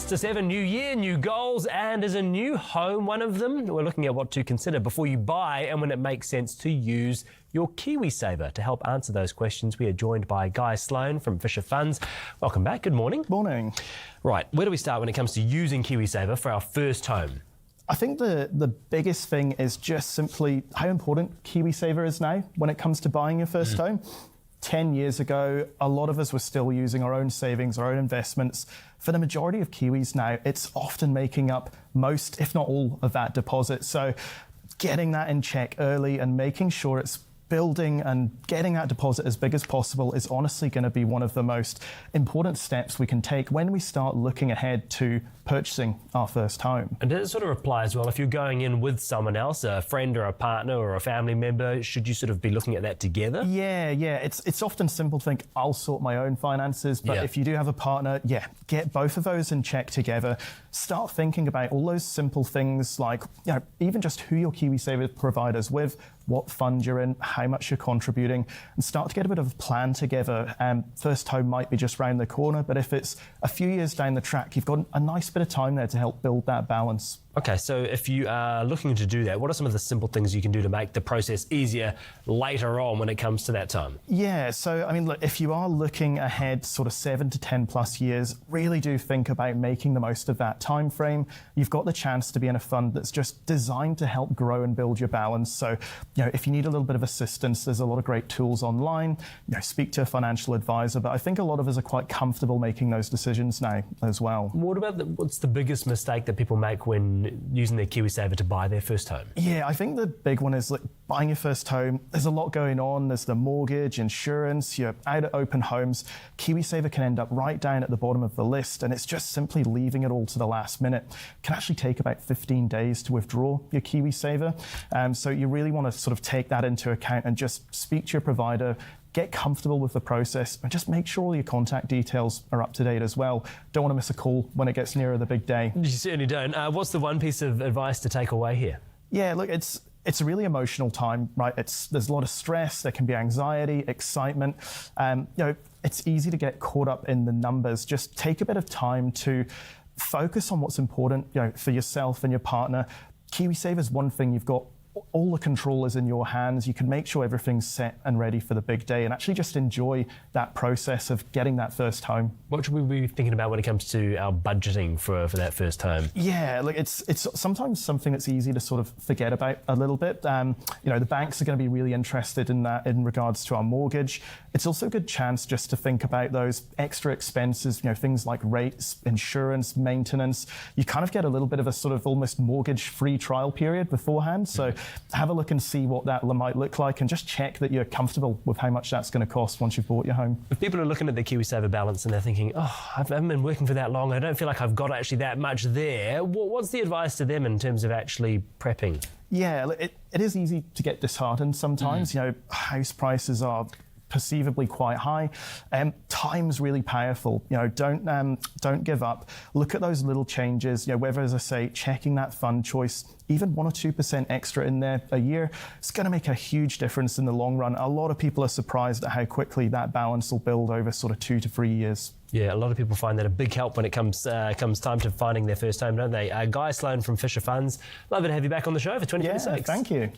It's to 7, new year, new goals, and is a new home one of them? We're looking at what to consider before you buy and when it makes sense to use your Kiwi saver. To help answer those questions, we are joined by Sloan from Fisher Funds. Welcome back. Good morning. Morning. Right, where do we start when it comes to using Kiwi saver for our first home? I think the biggest thing is just simply how important Kiwi saver is now when it comes to buying your first home. 10 years ago, a lot of us were still using our own savings, our own investments. For the majority of Kiwis now, it's often making up most, if not all, of that deposit. So getting that in check early and making sure it's building and getting that deposit as big as possible is honestly going to be one of the most important steps we can take when we start looking ahead to purchasing our first home. And does it sort of apply as well if you're going in with someone else, a friend or a partner or a family member? Should you sort of be looking at that together? Yeah. It's often simple to think, I'll sort my own finances, but if you do have a partner, get both of those in check together. Start thinking about all those simple things like, even just who your Kiwi saver provider's with, what fund you're in, how much you're contributing, and start to get a bit of a plan together. First home might be just round the corner, but if it's a few years down the track, you've got a nice bit of time there to help build that balance. Okay, so if you are looking to do that, what are some of the simple things you can do to make the process easier later on when it comes to that time? Yeah, so I mean, look, if you are looking ahead sort of 7 to 10 plus years, really do think about making the most of that time frame. You've got the chance to be in a fund that's just designed to help grow and build your balance. So, if you need a little bit of assistance, there's a lot of great tools online. Speak to a financial advisor, but I think a lot of us are quite comfortable making those decisions now as well. What about what's the biggest mistake that people make when using their Kiwi saver to buy their first home? Yeah, I think the big one is buying your first home. There's a lot going on. There's the mortgage, insurance, you're out at open homes. Kiwi saver can end up right down at the bottom of the list, and it's just simply leaving it all to the last minute. It can actually take about 15 days to withdraw your Kiwi saver. So you really want to sort of take that into account and just speak to your provider, get comfortable with the process, and just make sure all your contact details are up to date as well. Don't want to miss a call when it gets nearer the big day. You certainly don't. What's the one piece of advice to take away here? Yeah, look, it's a really emotional time, right? There's a lot of stress, there can be anxiety, excitement. It's easy to get caught up in the numbers. Just take a bit of time to focus on what's important, for yourself and your partner. Kiwi saver is one thing you've got. All the control is in your hands. You can make sure everything's set and ready for the big day and actually just enjoy that process of getting that first home. What should we be thinking about when it comes to our budgeting for that first home? Yeah, look, it's sometimes something that's easy to sort of forget about a little bit. The banks are going to be really interested in that in regards to our mortgage. It's also a good chance just to think about those extra expenses, things like rates, insurance, maintenance. You kind of get a little bit of a sort of almost mortgage-free trial period beforehand. So have a look and see what that might look like and just check that you're comfortable with how much that's going to cost once you've bought your home. If people are looking at their Kiwi saver balance and they're thinking, I haven't been working for that long, I don't feel like I've got actually that much there, what's the advice to them in terms of actually prepping? Yeah, it is easy to get disheartened sometimes. House prices are perceivably quite high. Time's really powerful. Don't give up. Look at those little changes. Whether, as I say, checking that fund choice, even 1 or 2% extra in there a year, it's going to make a huge difference in the long run. A lot of people are surprised at how quickly that balance will build over sort of 2 to 3 years. Yeah, a lot of people find that a big help when it comes time to finding their first home, don't they? Sloan from Fisher Funds, lovely to have you back on the show for 2026. Yeah, thank you.